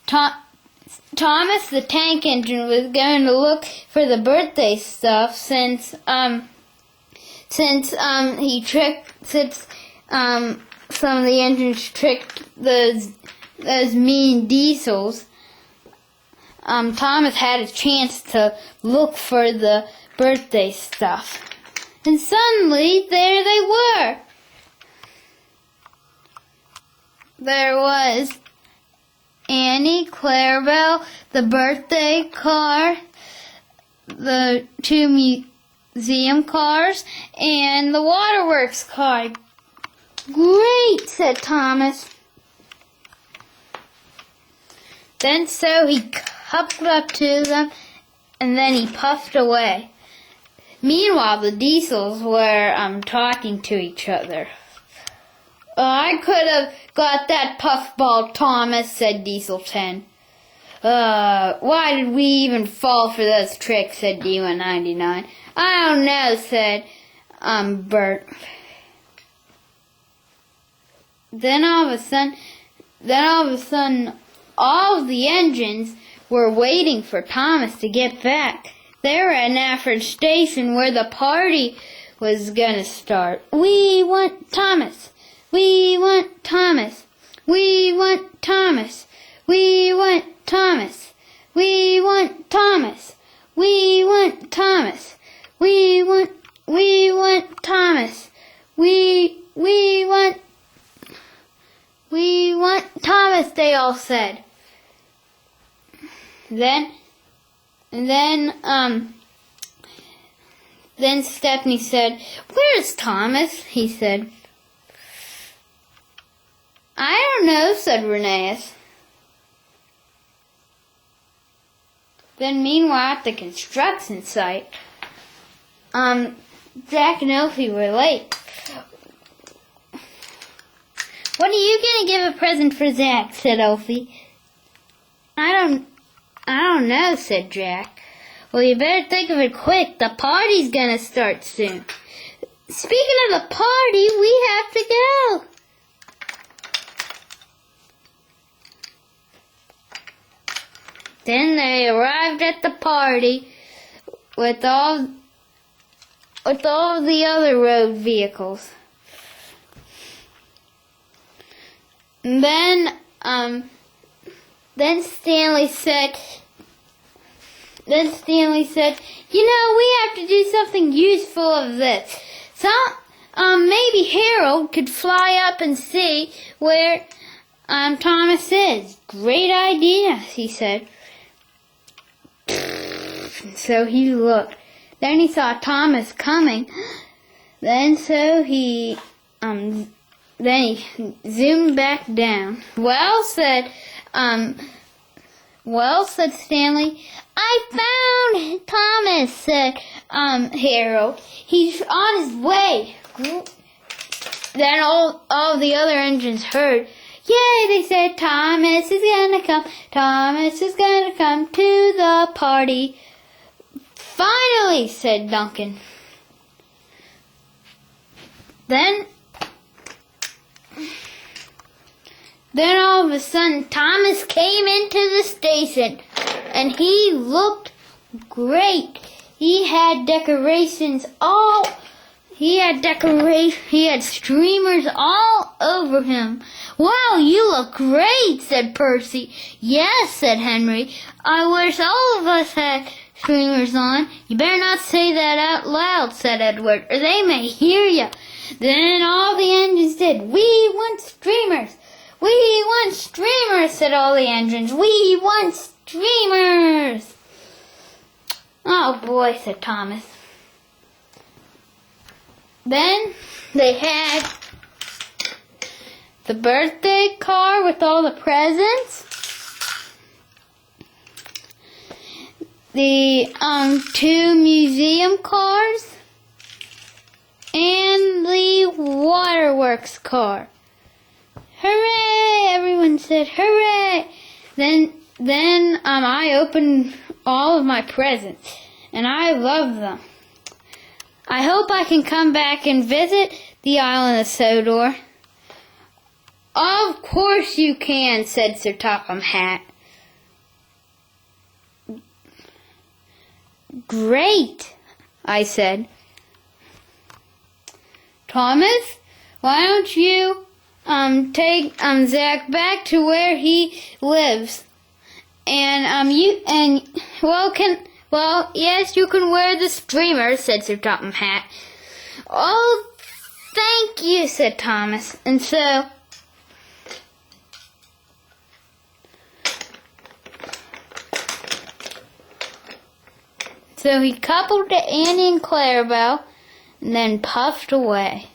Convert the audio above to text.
Thomas the Tank Engine was going to look for the birthday stuff since some of the engines tricked those mean diesels. Thomas had a chance to look for the birthday stuff. And suddenly, there they were. There was Annie, Clarabelle, the birthday car, the 2 museum cars, and the waterworks car. Great, said Thomas. Then so he coupled up to them, and then he puffed away. Meanwhile, the diesels were talking to each other. I could have got that puffball, Thomas, said Diesel 10. Why did we even fall for those tricks, said D199. I don't know, said Bert. Then all of a sudden, all of the engines were waiting for Thomas to get back. They were at Nafford Station where the party was gonna start. We want Thomas. We want Thomas. We want Thomas. We want Thomas. We want Thomas. We want Thomas. We want Thomas. We want Thomas, they all said. Then Stephanie said, "Where's Thomas?" he said. "I don't know," said Rheneas. Then meanwhile at the construction site, Jack and Elfie were late. "What are you going to give a present for Zach?" said Elfie. I don't know, said Jack. "Well, you better think of it quick. The party's going to start soon." "Speaking of the party, we have to go." Then they arrived at the party with all the other road vehicles. Then Stanley said, "You know, we have to do something useful of this. Maybe Harold could fly up and see where Thomas is." "Great idea," he said. So he looked. Then he saw Thomas coming. Then he zoomed back down. Well, said Stanley. "I found Thomas," said Harold. "He's on his way." Then all the other engines heard. "Yay," they said, "Thomas is gonna come. Thomas is gonna come to the party." "Finally," said Duncan. Then all of a sudden, Thomas came into the station, and he looked great. He had streamers all over him. "Wow, you look great," said Percy. "Yes," said Henry. "I wish all of us had streamers on." "You better not say that out loud," said Edward, "or they may hear you." Then all the engines did. "We want streamers. We want streamers," said all the engines. "We want streamers." "Oh boy," said Thomas. Then they had the birthday car with all the presents, the 2 museum cars, and the waterworks car. "Hooray!" everyone said. "Hooray!" Then I opened all of my presents, and I love them. I hope I can come back and visit the island of Sodor. Of course you can, said Sir Topham Hatt. Great, I said. Thomas, why don't you take Zack back to where he lives? And yes, you can wear the streamer, said Sir Topham Hatt. Oh, thank you, said Thomas. And so he coupled to Annie and Clarabelle and then puffed away.